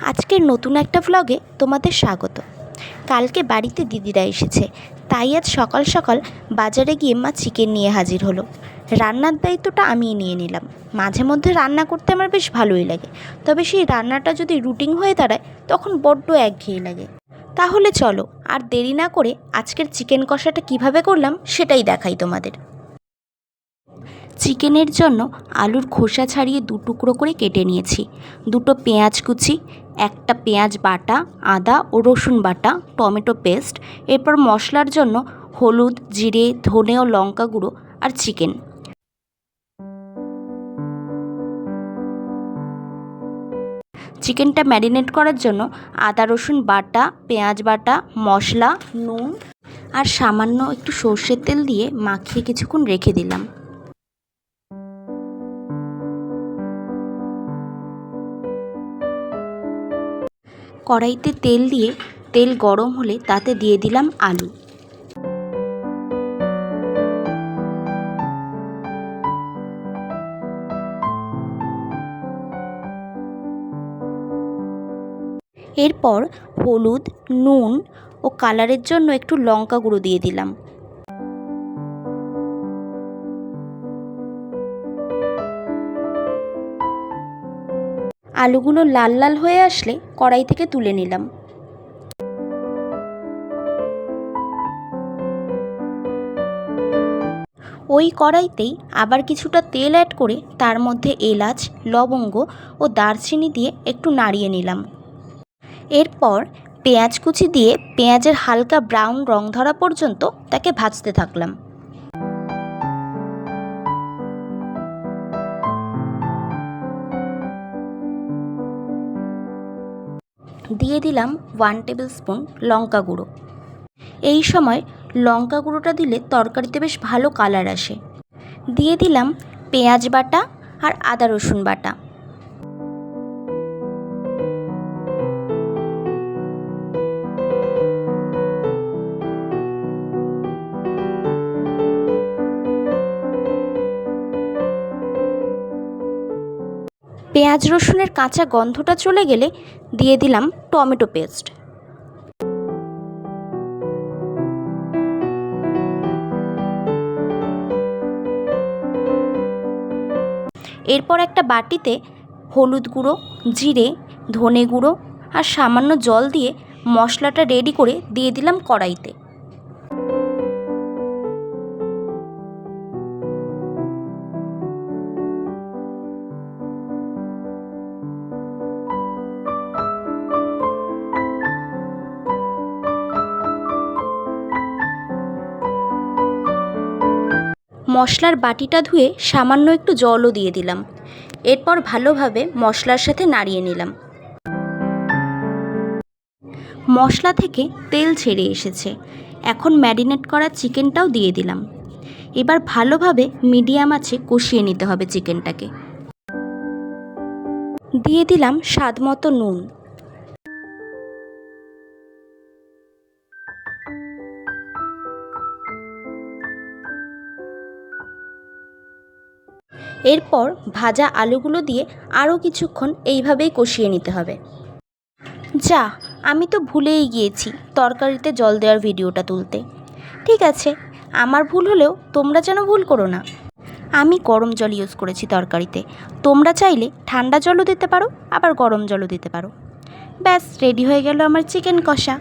আজকের নতুন একটা ভ্লগে তোমাদের স্বাগত। কালকে বাড়িতে দিদিরা এসেছে, তাই আজ সকাল সকাল বাজারে গিয়ে মা চিকেন নিয়ে হাজির হলো। রান্নার দায়িত্বটা আমিই নিয়ে নিলাম। মাঝে মধ্যে রান্না করতে আমার বেশ ভালোই লাগে, তবে সেই রান্নাটা যদি রুটিন হয়ে দাঁড়ায় তখন বড্ড একঘেয়ে লাগে। তাহলে চলো আর দেরি না করে আজকের চিকেন কষাটা কিভাবে করলাম সেটাই দেখাই তোমাদের। চিকেনের জন্য আলুর খোসা ছাড়িয়ে 2 টুকরো করে কেটে নিয়েছি, 2টো পেঁয়াজ কুচি, একটা পেঁয়াজ বাটা, আদা ও রসুন বাটা, টমেটো পেস্ট, এরপর মশলার জন্য হলুদ, জিরে, ধনে ও লঙ্কা গুঁড়ো আর চিকেন। চিকেনটা ম্যারিনেট করার জন্য আদা রসুন বাটা, পেঁয়াজ বাটা, মশলা, নুন আর সামান্য একটু সর্ষের তেল দিয়ে মাখিয়ে কিছুক্ষণ রেখে দিলাম। কড়াইতে তেল দিয়ে তেল গরম হলে তাতে দিয়ে দিলাম আলু। এরপর হলুদ, নুন ও কালারের জন্য একটু লঙ্কা গুঁড়ো দিয়ে দিলাম। আলুগুলো লাল লাল হয়ে আসলে কড়াই থেকে তুলে নিলাম। ওই কড়াইতেই আবার কিছুটা তেল অ্যাড করে তার মধ্যে এলাচ, লবঙ্গ ও দারচিনি দিয়ে একটু নাড়িয়ে নিলাম। এরপর পেঁয়াজ কুচি দিয়ে পেঁয়াজের হালকা ব্রাউন রং ধরা পর্যন্ত তাকে ভাজতে থাকলাম। দিয়ে দিলাম 1 টেবিল স্পুন লঙ্কা গুঁড়ো। এই সময় লঙ্কা গুঁড়োটা দিলে তরকারিতে বেশ ভালো কালার আসে। দিয়ে দিলাম পেঁয়াজ বাটা আর আদা রসুন বাটা। পেঁয়াজ রসুনের কাঁচা গন্ধটা চলে গেলে দিয়ে দিলাম টমেটো পেস্ট। এরপর একটা বাটিতে হলুদ গুঁড়ো, জিরে, ধনে গুঁড়ো আর সামান্য জল দিয়ে মশলাটা রেডি করে দিয়ে দিলাম কড়াইতে। মশলার বাটিটা ধুয়ে সামান্য একটু জলও দিয়ে দিলাম। এরপর ভালোভাবে মশলার সাথে নাড়িয়ে নিলাম। মশলা থেকে তেল ছেড়ে এসেছে। এখন ম্যারিনেট করা চিকেনটাও দিয়ে দিলাম। এবার ভালোভাবে মিডিয়াম আঁচে কষিয়ে নিতে হবে চিকেনটাকে। দিয়ে দিলাম স্বাদ মতো নুন। এরপর ভাজা আলুগুলো দিয়ে আরও কিছুক্ষণ এইভাবেই কষিয়ে নিতে হবে। যা, আমি তো ভুলেই গিয়েছি তরকারিতে জল দেওয়ার ভিডিওটা তুলতে। ঠিক আছে, আমার ভুল হলেও তোমরা যেন ভুল করো না। আমি গরম জল ইউজ করেছি তরকারিতে, তোমরা চাইলে ঠান্ডা জলও দিতে পারো, আবার গরম জলও দিতে পারো। ব্যাস রেডি হয়ে গেল আমার চিকেন কষা।